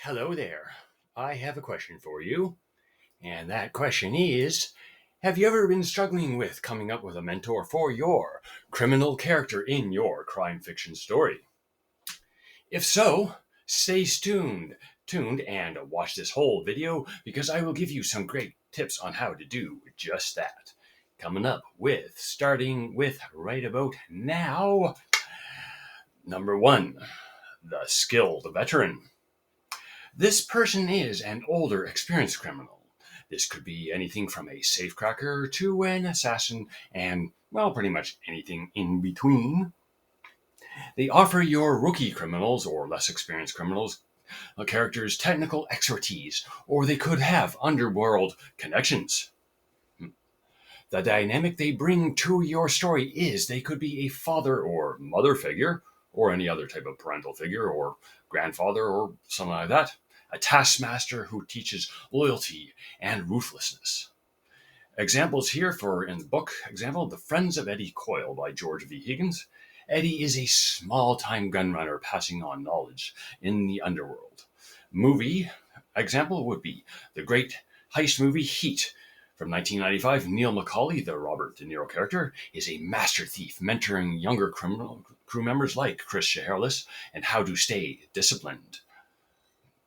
Hello there. I have a question for you. And that question is, have you ever been struggling with coming up with a mentor for your criminal character in your crime fiction story? If so, stay tuned and watch this whole video because I will give you some great tips on how to do just that. Coming up with, starting with right about now, number one, the skilled veteran. This person is an older, experienced criminal. This could be anything from a safecracker to an assassin, and, well, pretty much anything in between. They offer your rookie criminals or less experienced criminals characters technical expertise, or they could have underworld connections. The dynamic they bring to your story is they could be a father or mother figure, or any other type of parental figure, or grandfather, or something like that. A taskmaster who teaches loyalty and ruthlessness. Examples here for in the book, example, The Friends of Eddie Coyle by George V. Higgins. Eddie is a small-time gunrunner passing on knowledge in the underworld. Movie example would be the great heist movie Heat from 1995. Neil McCauley, the Robert De Niro character, is a master thief mentoring younger criminal crew members like Chris Shaherless and how to stay disciplined.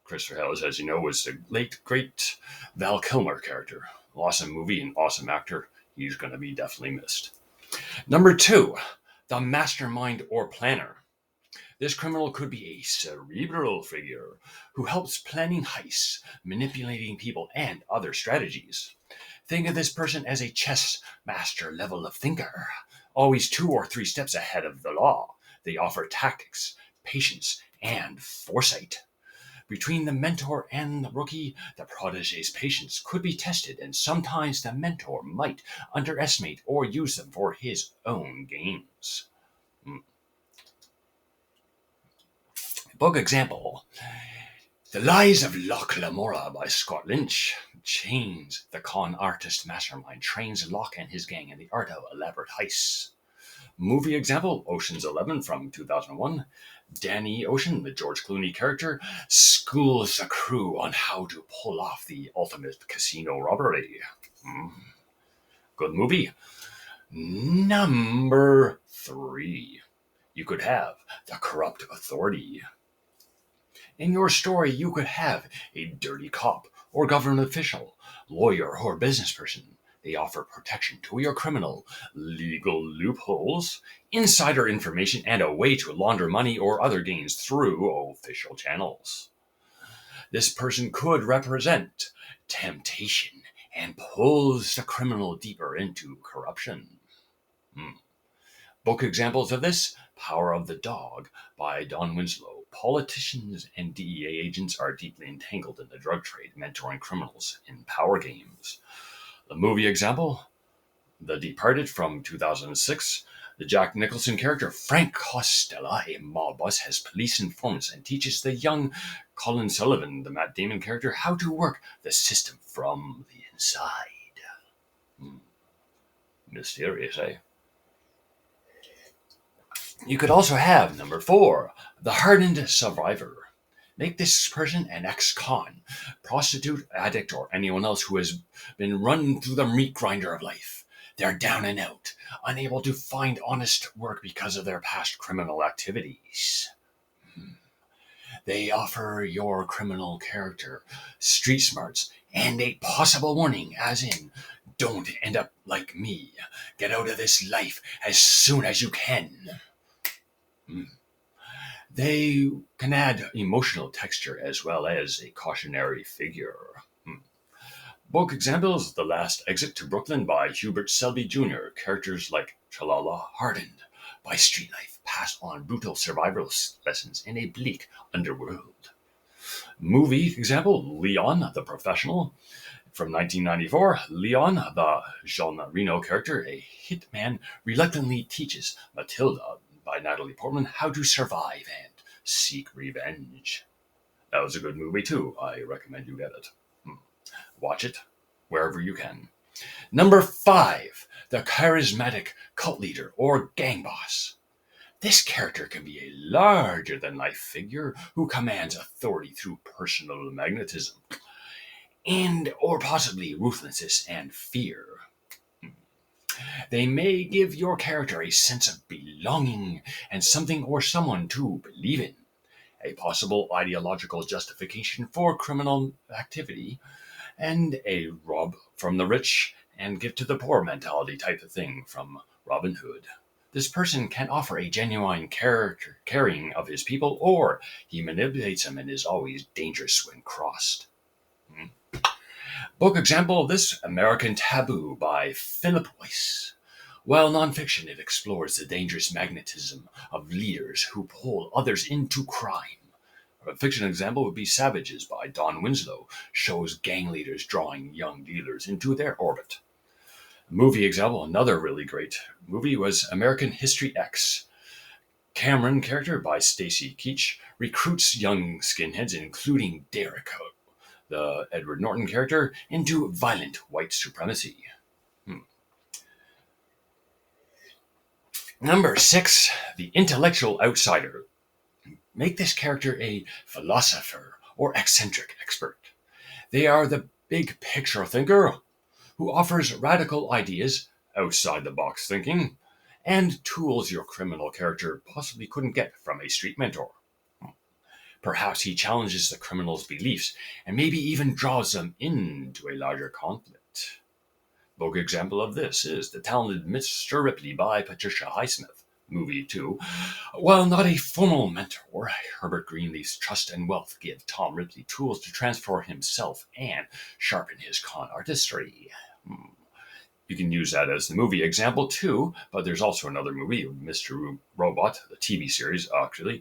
Christopher Harris, as you know, was the late, great Val Kilmer character. Awesome movie and awesome actor. He's going to be definitely missed. Number two, the mastermind or planner. This criminal could be a cerebral figure who helps planning heists, manipulating people, and other strategies. Think of this person as a chess master level of thinker, always 2 or 3 steps ahead of the law. They offer tactics, patience, and foresight. Between the mentor and the rookie, the protege's patience could be tested, and sometimes the mentor might underestimate or use them for his own gains. Book example: The Lies of Locke Lamora by Scott Lynch. Chains, the con artist mastermind, trains Locke and his gang in the art of elaborate heists. Movie example: Ocean's 11 from 2001. Danny Ocean, the George Clooney character, schools the crew on how to pull off the ultimate casino robbery. Good movie. Number three, you could have the corrupt authority. In your story, you could have a dirty cop or government official, lawyer, or business person. They offer protection to your criminal, legal loopholes, insider information, and a way to launder money or other gains through official channels. This person could represent temptation and pulls the criminal deeper into corruption. Book examples of this: Power of the Dog by Don Winslow. Politicians and DEA agents are deeply entangled in the drug trade, mentoring criminals in power games. The movie example: The Departed from 2006. The Jack Nicholson character Frank Costello, a mob boss, has police informants and teaches the young Colin Sullivan, the Matt Damon character, how to work the system from the inside. Mysterious, eh? You could also have number four, the hardened survivor. Make this person an ex-con, prostitute, addict, or anyone else who has been run through the meat grinder of life. They're down and out, unable to find honest work because of their past criminal activities. They offer your criminal character street smarts and a possible warning, as in, don't end up like me. Get out of this life as soon as you can. They can add emotional texture as well as a cautionary figure. Book examples: The Last Exit to Brooklyn by Hubert Selby Jr. Characters like Chalala, hardened by street life, pass on brutal survival lessons in a bleak underworld. Movie example: Leon, the Professional from 1994. Leon, the Jean Reno character, a hitman, reluctantly teaches Matilda by Natalie Portman how to survive and seek revenge. That was a good movie too. I recommend you get it. Watch it wherever you can. Number five, the charismatic cult leader or gang boss. This character can be a larger-than-life figure who commands authority through personal magnetism and or possibly ruthlessness and fear. They may give your character a sense of belonging and something or someone to believe in, a possible ideological justification for criminal activity, and a rob from the rich and give to the poor mentality type of thing from Robin Hood. This person can offer a genuine character caring of his people, or he manipulates them and is always dangerous when crossed. Book example of this, American Taboo by Philip Weiss. While nonfiction, it explores the dangerous magnetism of leaders who pull others into crime. A fiction example would be Savages by Don Winslow, shows gang leaders drawing young dealers into their orbit. A movie example, another really great movie, was American History X. Cameron, character by Stacy Keach, recruits young skinheads, including Derek, the Edward Norton character, into violent white supremacy. Number 6, the intellectual outsider. Make this character a philosopher or eccentric expert. They are the big picture thinker who offers radical ideas, outside the box thinking, and tools your criminal character possibly couldn't get from a street mentor. Perhaps he challenges the criminal's beliefs and maybe even draws them into a larger conflict. Book example of this is The Talented Mr. Ripley by Patricia Highsmith. Movie 2. While not a formal mentor, Herbert Greenleaf's trust and wealth give Tom Ripley tools to transform himself and sharpen his con artistry. You can use that as the movie example too, but there's also another movie, Mr. Robot, the TV series, actually.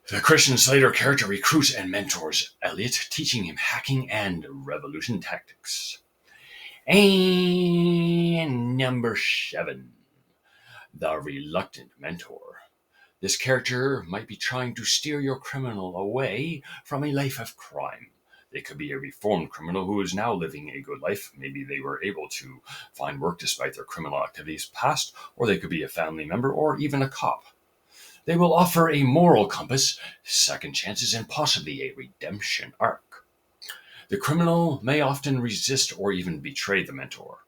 The Christian Slater character recruits and mentors Elliot, teaching him hacking and revolution tactics. And number 7, the reluctant mentor. This character might be trying to steer your criminal away from a life of crime. They could be a reformed criminal who is now living a good life. Maybe they were able to find work despite their criminal activities past, or they could be a family member or even a cop. They will offer a moral compass, second chances, and possibly a redemption arc. The criminal may often resist or even betray the mentor.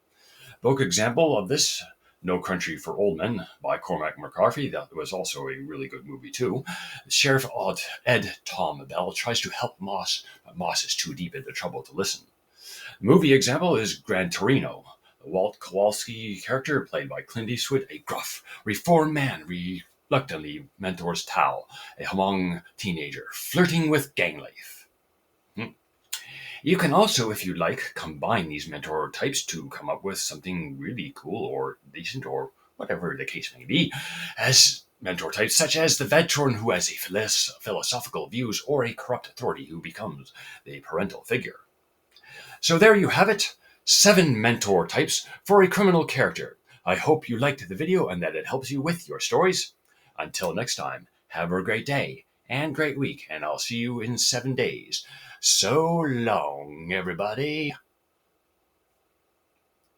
Book example of this, No Country for Old Men by Cormac McCarthy. That was also a really good movie too. Sheriff Ed Tom Bell tries to help Moss, but Moss is too deep into trouble to listen. The movie example is Gran Torino. The Walt Kowalski character, played by Clint Eastwood, a gruff, reformed man reluctantly mentors Tal, a Hmong teenager, flirting with gang life. You can also, if you like, combine these mentor types to come up with something really cool or decent or whatever the case may be, as mentor types such as the veteran who has a philosophical views or a corrupt authority who becomes the parental figure. So there you have it, 7 mentor types for a criminal character. I hope you liked the video and that it helps you with your stories. Until next time, have a great day and great week, and I'll see you in 7 days. So long, everybody.